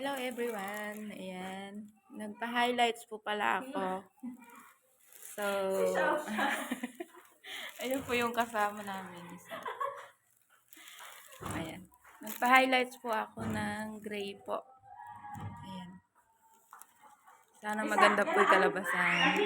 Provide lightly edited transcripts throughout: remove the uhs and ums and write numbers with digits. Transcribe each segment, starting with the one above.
Hello everyone. Ayan. Nagpa-highlights po pala ako. So, ayun po yung kasama namin. So, ayan. Nagpa-highlights po ako ng gray po. Ayan. Sana maganda po yung kalabasan.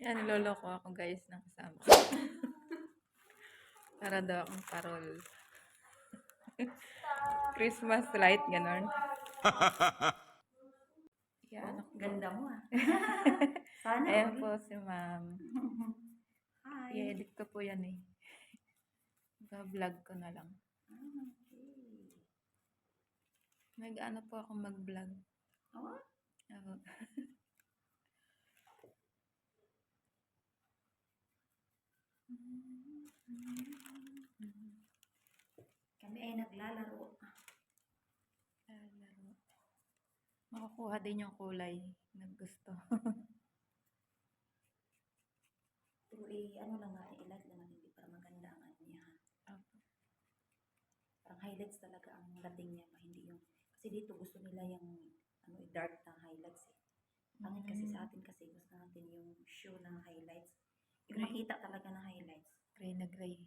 Yan, niloloko ako guys ng kasama ko. Para daw akong parol. Christmas light, ganon. Yan, Ganda mo ah. Sana. Ayan po si ma'am. Hi. I-edit ko po yan eh. Vlog ko na lang. Okay. Nag-ano po ako mag-vlog. Oh? Ako. Kami ay naglalaro. Laro. Makukuha din yung kulay na gusto. Pero ano lang nga, i-like naman hindi para maganda ang ano niya. Parang highlights talaga ang dating niya, hindi yung, kasi dito gusto nila yung dark na highlights eh. Pangit kasi sa atin kasi gusto natin yung show na highlights. Yung makita talaga na highlights. Gray na gray.